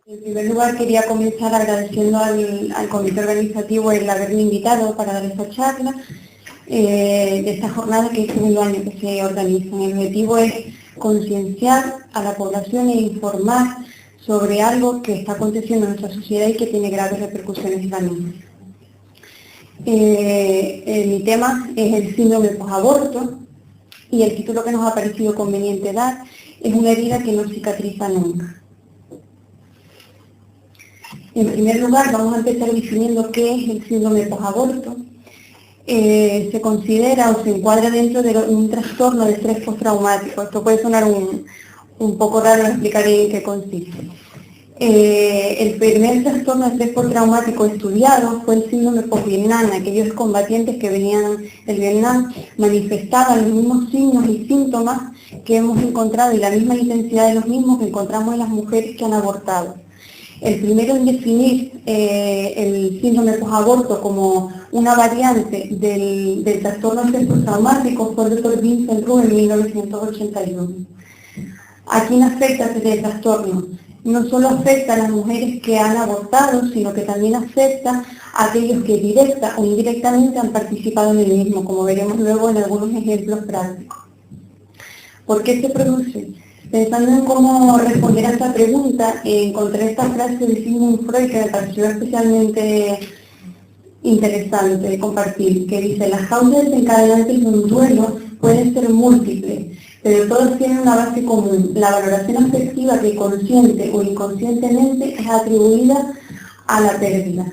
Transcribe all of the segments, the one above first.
En primer lugar, quería comenzar agradeciendo al comité organizativo el haberme invitado para dar esta charla de esta jornada que es el segundo año que se organiza. El objetivo es concienciar a la población e informar sobre algo que está aconteciendo en nuestra sociedad y que tiene graves repercusiones en la misma. Mi tema es el síndrome posaborto y el título que nos ha parecido conveniente dar es una herida que no cicatriza nunca. En primer lugar, vamos a empezar definiendo qué es el síndrome posaborto. Se considera o se encuadra dentro de un trastorno de estrés postraumático. Esto puede sonar un poco raro, no explicaré en qué consiste. El primer trastorno de estrés postraumático estudiado fue el síndrome post-Vietnam. Aquellos combatientes que venían del Vietnam manifestaban los mismos signos y síntomas que hemos encontrado y la misma intensidad de los mismos que encontramos en las mujeres que han abortado. El primero en definir el síndrome posaborto como una variante del trastorno de estrés postraumático fue el doctor Vincent Roux en 1981. ¿A quién afecta este trastorno? No solo afecta a las mujeres que han abortado, sino que también afecta a aquellos que directa o indirectamente han participado en el mismo, como veremos luego en algunos ejemplos prácticos. ¿Por qué se produce? Pensando en cómo responder a esta pregunta, encontré esta frase de Sigmund Freud que me pareció especialmente interesante de compartir, que dice: las causas desencadenantes de un duelo pueden ser múltiples, pero todas tienen una base común. La valoración afectiva que consciente o inconscientemente es atribuida a la pérdida.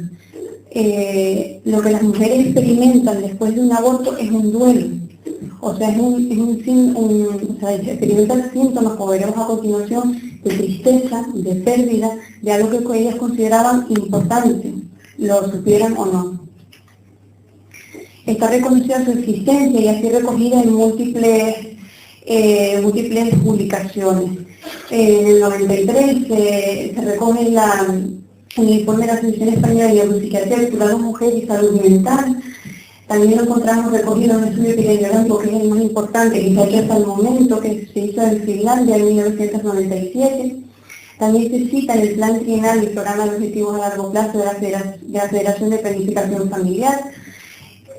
Lo que las mujeres experimentan después de un aborto es un duelo. O sea, experimentan síntomas, como veremos a continuación, de tristeza, de pérdida, de algo que ellas consideraban importante, lo supieran o no. Está reconocida su existencia y así recogida en múltiples publicaciones. En el 93 se recoge en el informe de la Asociación Española de Neuropsiquiatría titulado Mujer y Salud Mental. También lo encontramos recogido en un estudio epidemiológico que es el más importante que se ha hecho hasta el momento, que se hizo en Finlandia en 1997. También se cita en el Plan Trienal y Programa de Objetivos a Largo Plazo de la Federación de Planificación Familiar.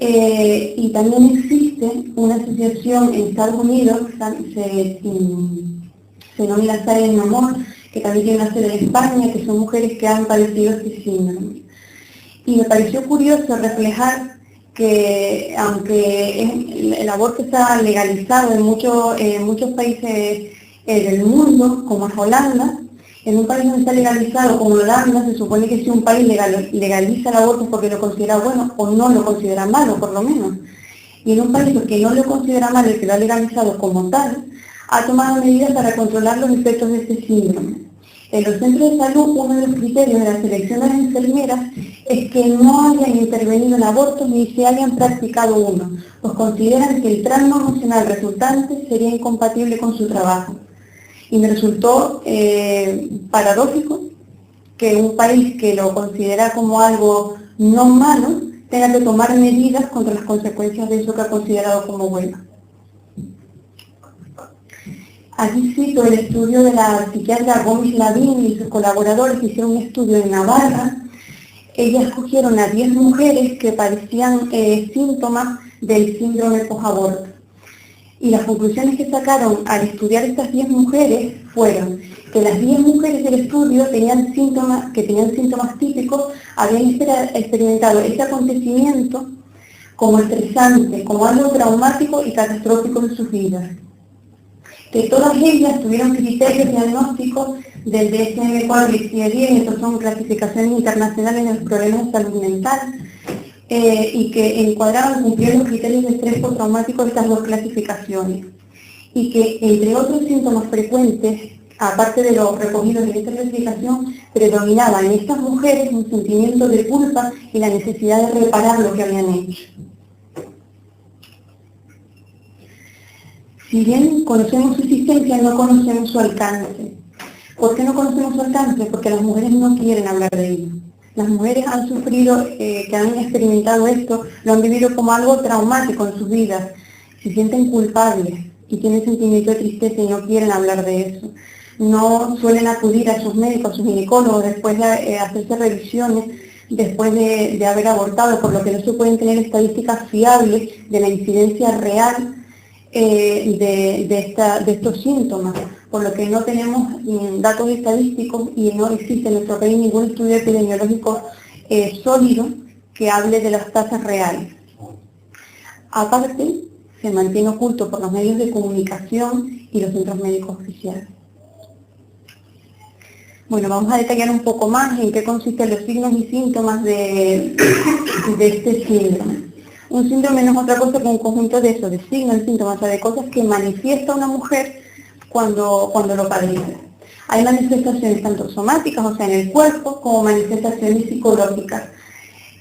Y también existe una asociación en Estados Unidos, se denomina Silent No More, que también tiene una sede en España, que son mujeres que han padecido este síndrome. Y me pareció curioso reflejar que aunque el aborto está legalizado en muchos países del mundo, como es Holanda, en un país donde está legalizado como Holanda, se supone que si un país legaliza el aborto es porque lo considera bueno o no lo considera malo, por lo menos. Y en un país que no lo considera malo y que lo ha legalizado como tal, ha tomado medidas para controlar los efectos de este síndrome. En los centros de salud, uno de los criterios de la selección de las enfermeras es que no hayan intervenido en abortos ni se hayan practicado uno, pues consideran que el trauma emocional resultante sería incompatible con su trabajo. Y me resultó paradójico que un país que lo considera como algo no malo tenga que tomar medidas contra las consecuencias de eso que ha considerado como bueno. Aquí cito el estudio de la psiquiatra Gómez Lavín y sus colaboradores que hicieron un estudio en Navarra. Ellas escogieron a 10 mujeres que padecían síntomas del síndrome posaborto. Y las conclusiones que sacaron al estudiar estas 10 mujeres fueron que las 10 mujeres del estudio que tenían síntomas típicos, habían experimentado este acontecimiento como estresante, como algo traumático y catastrófico en sus vidas. Que todas ellas tuvieron criterios diagnósticos del DSM-4 y DSM-10, estos son clasificaciones internacionales de los problemas de salud mental, y que encuadraban, cumplían los criterios de estrés postraumático de estas dos clasificaciones. Y que, entre otros síntomas frecuentes, aparte de los recogidos en esta clasificación, predominaba en estas mujeres un sentimiento de culpa y la necesidad de reparar lo que habían hecho. Si bien conocemos su existencia, no conocemos su alcance. ¿Por qué no conocemos su alcance? Porque las mujeres no quieren hablar de ello. Las mujeres han sufrido, que han experimentado esto, lo han vivido como algo traumático en sus vidas. Se sienten culpables y tienen sentimiento de tristeza y no quieren hablar de eso. no suelen acudir a sus médicos, a sus ginecólogos, después de hacerse revisiones, después de haber abortado, por lo que no se pueden tener estadísticas fiables de la incidencia real de estos síntomas, por lo que no tenemos datos estadísticos y no existe en nuestro país ningún estudio epidemiológico sólido que hable de las tasas reales. Aparte, se mantiene oculto por los medios de comunicación y los centros médicos oficiales. Bueno, vamos a detallar un poco más en qué consisten los signos y síntomas de este síndrome. Un síndrome no es otra cosa que un conjunto de eso, de signos y síntomas, o sea, de cosas que manifiesta una mujer cuando lo padece. Hay manifestaciones tanto somáticas, o sea, en el cuerpo, como manifestaciones psicológicas.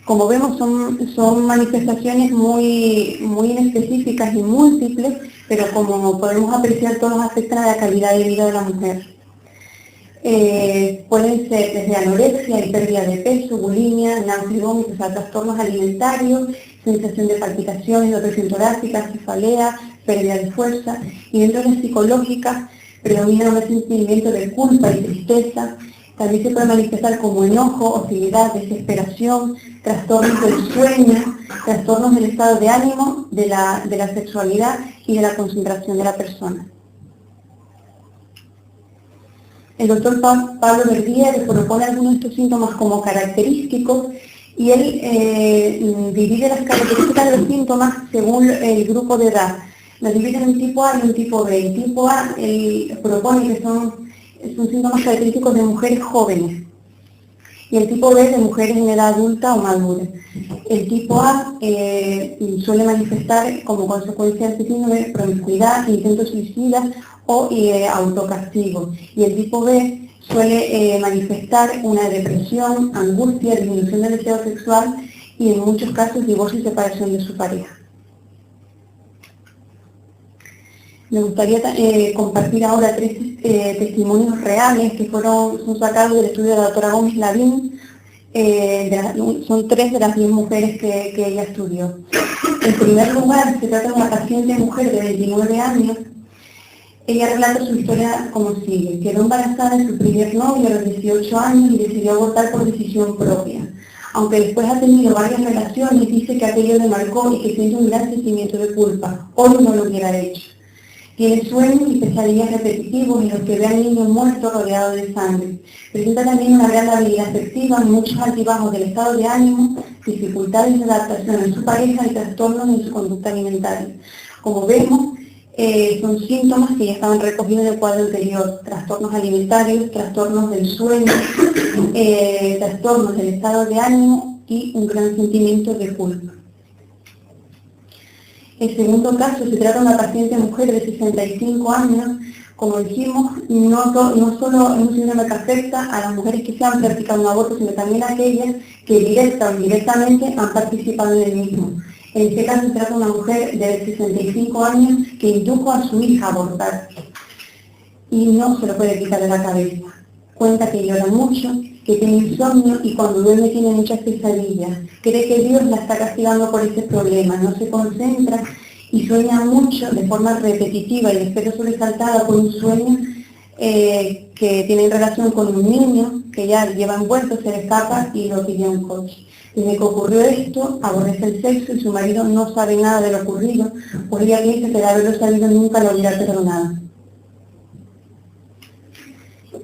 Como vemos, son manifestaciones muy inespecíficas y múltiples, pero como podemos apreciar, todos afectan a la calidad de vida de la mujer. Pueden ser desde anorexia y pérdida de peso, bulimia, náuseas y vómitos, o sea, trastornos alimentarios, sensación de palpitaciones, de opresión torácica, cefalea, pérdida de fuerza, y dentro de las psicológicas predomina un sentimiento de culpa y tristeza. También se puede manifestar como enojo, hostilidad, desesperación, trastornos del sueño, trastornos del estado de ánimo, de la sexualidad y de la concentración de la persona. El doctor Pablo Verdier propone algunos de estos síntomas como característicos y él divide las características de los síntomas según el grupo de edad. Los divide en un tipo A y un tipo B. El tipo A él propone que son síntomas característicos de mujeres jóvenes y el tipo B de mujeres en edad adulta o madura. El tipo A suele manifestar como consecuencia de este síndrome promiscuidad, intentos suicidas o autocastigo. Y el tipo B suele manifestar una depresión, angustia, disminución del deseo sexual y en muchos casos divorcio y separación de su pareja. Me gustaría compartir ahora 3 testimonios reales que son sacados del estudio de la doctora Gómez Lavín. Son 3 de las 10 mujeres que ella estudió. En primer lugar, se trata de una paciente mujer de 29 años. Ella relata su historia como sigue. Quedó embarazada de su primer novio a los 18 años y decidió abortar por decisión propia. Aunque después ha tenido varias relaciones, dice que aquello le marcó y que siente un gran sentimiento de culpa. Hoy no lo hubiera hecho. Tiene sueños y pesadillas repetitivos en los que ve al niño muerto rodeado de sangre. Presenta también una gran habilidad afectiva, muchos altibajos del estado de ánimo, dificultades de adaptación en su pareja y trastornos en su conducta alimentaria. Como vemos, son síntomas que ya estaban recogidos en el cuadro anterior: trastornos alimentarios, trastornos del sueño, trastornos del estado de ánimo y un gran sentimiento de culpa. El segundo caso se trata de una paciente mujer de 65 años. Como dijimos, no solo es un síndrome que afecta a las mujeres que se han practicado un aborto, sino también a aquellas que directa o indirectamente han participado en el mismo. En este caso se trata de una mujer de 65 años que indujo a su hija a abortar y no se lo puede quitar de la cabeza. Cuenta que llora mucho, que tiene insomnio y cuando duerme tiene muchas pesadillas. Cree que Dios la está castigando por ese problema, no se concentra y sueña mucho de forma repetitiva y después sobresaltada por un sueño que tiene relación con un niño que ya lleva envuelto, se le escapa y lo pide a un coche. Desde que ocurrió esto, aborrece el sexo y su marido no sabe nada de lo ocurrido, por ella piensa que de haberlo sabido nunca lo hubiera perdonado.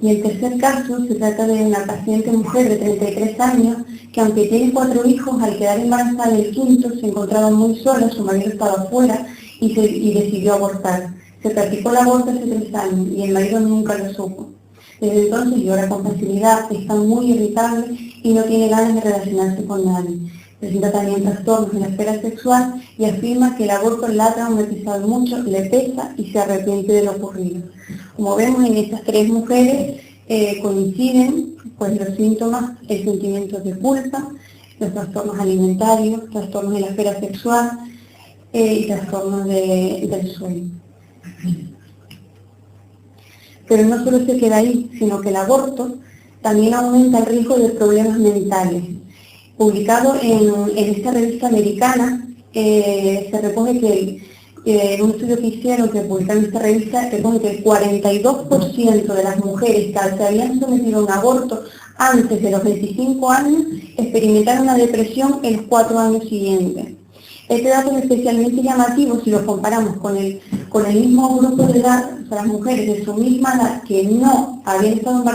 Y el tercer caso se trata de una paciente mujer de 33 años que, aunque tiene 4 hijos, al quedar embarazada del quinto se encontraba muy sola, su marido estaba fuera y decidió abortar. Se practicó el aborto hace 3 años y el marido nunca lo supo. Desde entonces llora con facilidad, está muy irritable y no tiene ganas de relacionarse con nadie. Presenta también trastornos en la esfera sexual y afirma que el aborto la ha traumatizado mucho, le pesa y se arrepiente de lo ocurrido. Como vemos, en estas 3 mujeres coinciden pues, los síntomas, el sentimiento de culpa, los trastornos alimentarios, trastornos en la esfera sexual y trastornos del sueño. Pero no solo se queda ahí, sino que el aborto también aumenta el riesgo de problemas mentales. Publicado en esta revista americana, se recoge que un estudio que hicieron, que publicaron en esta revista, que pone que el 42% de las mujeres que se habían sometido a un aborto antes de los 25 años experimentaron una depresión en los 4 años siguientes. Este dato es especialmente llamativo si lo comparamos con el mismo grupo de edad, o sea, las mujeres de su misma edad que no habían estado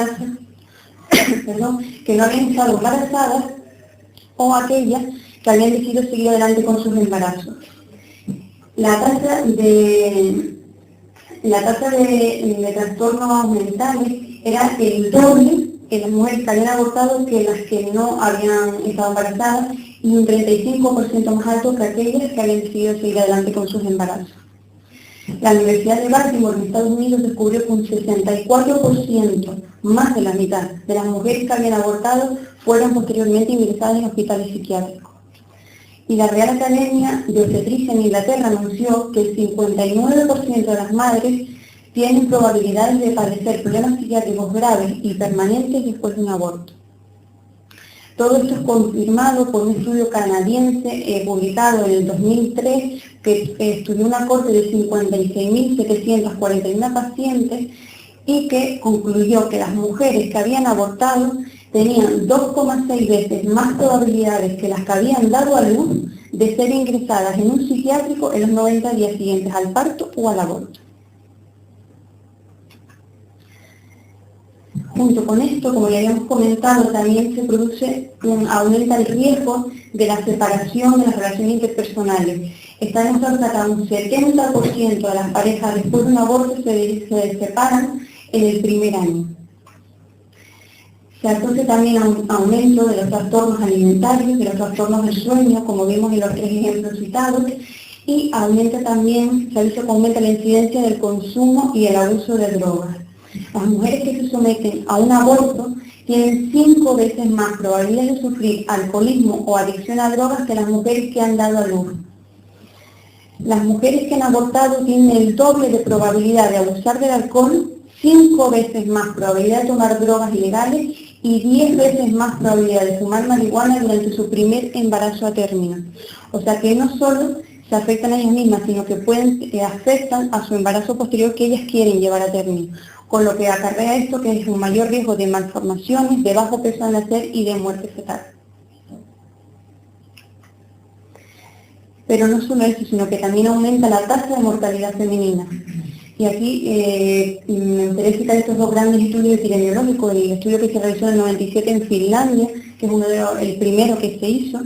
embarazadas, o aquellas que habían decidido seguir adelante con sus embarazos. La tasa de trastornos mentales era el doble en las mujeres que habían abortado que las que no habían estado embarazadas, y un 35% más alto que aquellas que habían decidido seguir adelante con sus embarazos. La Universidad de Baltimore en Estados Unidos descubrió que un 64%, más de la mitad, de las mujeres que habían abortado fueron posteriormente ingresadas en hospitales psiquiátricos. Y la Real Academia de Obstetricia en Inglaterra anunció que el 59% de las madres tienen probabilidades de padecer problemas psiquiátricos graves y permanentes después de un aborto. Todo esto es confirmado por un estudio canadiense publicado en el 2003 que estudió una corte de 56.741 pacientes y que concluyó que las mujeres que habían abortado tenían 2,6 veces más probabilidades que las que habían dado a luz de ser ingresadas en un psiquiátrico en los 90 días siguientes al parto o al aborto. Junto con esto, como ya habíamos comentado, también aumenta el riesgo de la separación de las relaciones interpersonales. Está demostrado que hasta un 70% de las parejas después de un aborto se separan en el primer año. Se asocia también a un aumento de los trastornos alimentarios, de los trastornos del sueño, como vimos en los 3 ejemplos citados, y se ha visto que aumenta la incidencia del consumo y el abuso de drogas. Las mujeres que se someten a un aborto tienen 5 veces más probabilidad de sufrir alcoholismo o adicción a drogas que las mujeres que han dado a luz. Las mujeres que han abortado tienen el doble de probabilidad de abusar del alcohol, 5 veces más probabilidad de tomar drogas ilegales y 10 veces más probabilidad de fumar marihuana durante su primer embarazo a término. O sea que no solo se afectan a ellas mismas, sino que afectan a su embarazo posterior que ellas quieren llevar a término, con lo que acarrea esto, que es un mayor riesgo de malformaciones, de bajo peso al nacer y de muerte fetal. Pero no solo eso, sino que también aumenta la tasa de mortalidad femenina. Y aquí me interesa citar estos 2 grandes estudios epidemiológicos, el estudio que se realizó en el 97 en Finlandia, que es el primero que se hizo,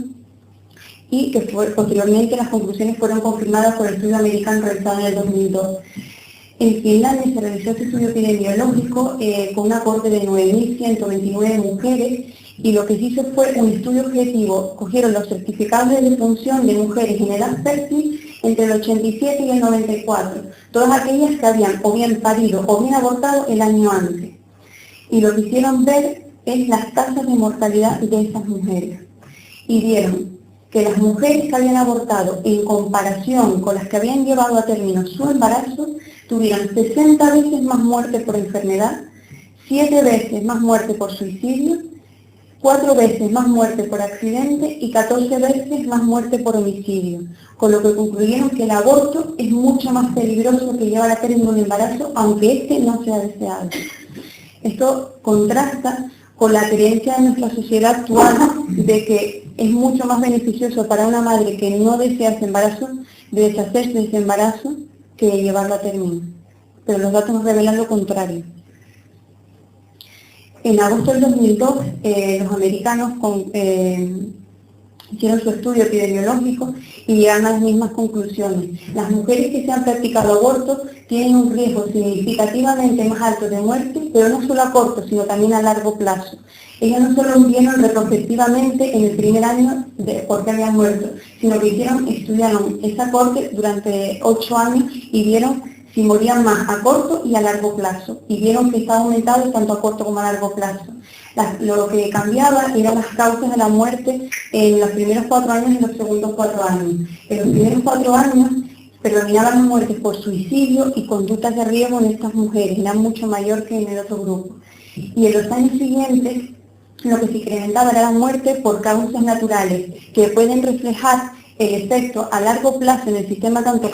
y que posteriormente las conclusiones fueron confirmadas por el estudio americano realizado en el 2002. En Finlandia se realizó este estudio epidemiológico con una cohorte de 9.129 mujeres, y lo que se hizo fue un estudio objetivo. Cogieron los certificados de defunción de mujeres en edad fértil entre el 87 y el 94, todas aquellas que habían o bien parido o bien abortado el año antes. Y lo que hicieron ver es las tasas de mortalidad de esas mujeres. Y vieron que las mujeres que habían abortado en comparación con las que habían llevado a término su embarazo, tuvieron 60 veces más muerte por enfermedad, 7 veces más muerte por suicidio, 4 veces más muerte por accidente y 14 veces más muerte por homicidio, con lo que concluyeron que el aborto es mucho más peligroso que llevar a término un embarazo, aunque este no sea deseado. Esto contrasta con la creencia de nuestra sociedad actual de que es mucho más beneficioso para una madre que no desea ese embarazo, de deshacerse de ese embarazo, que llevarlo a término. Pero los datos nos revelan lo contrario. En agosto del 2002, los americanos hicieron su estudio epidemiológico y llegaron a las mismas conclusiones. Las mujeres que se han practicado abortos tienen un riesgo significativamente más alto de muerte, pero no solo a corto, sino también a largo plazo. Ellas no solo vieron retrospectivamente en el primer año de por qué habían muerto, sino que estudiaron esa corte durante 8 años y vieron si morían más a corto y a largo plazo, y vieron que estaba aumentado tanto a corto como a largo plazo. Lo que cambiaba eran las causas de la muerte en los primeros 4 años y en los segundos 4 años. En los primeros 4 años predominaban las muertes por suicidio y conductas de riesgo en estas mujeres, eran mucho mayor que en el otro grupo. Y en los años siguientes lo que se incrementaba era la muerte por causas naturales, que pueden reflejar el efecto a largo plazo en el sistema tanto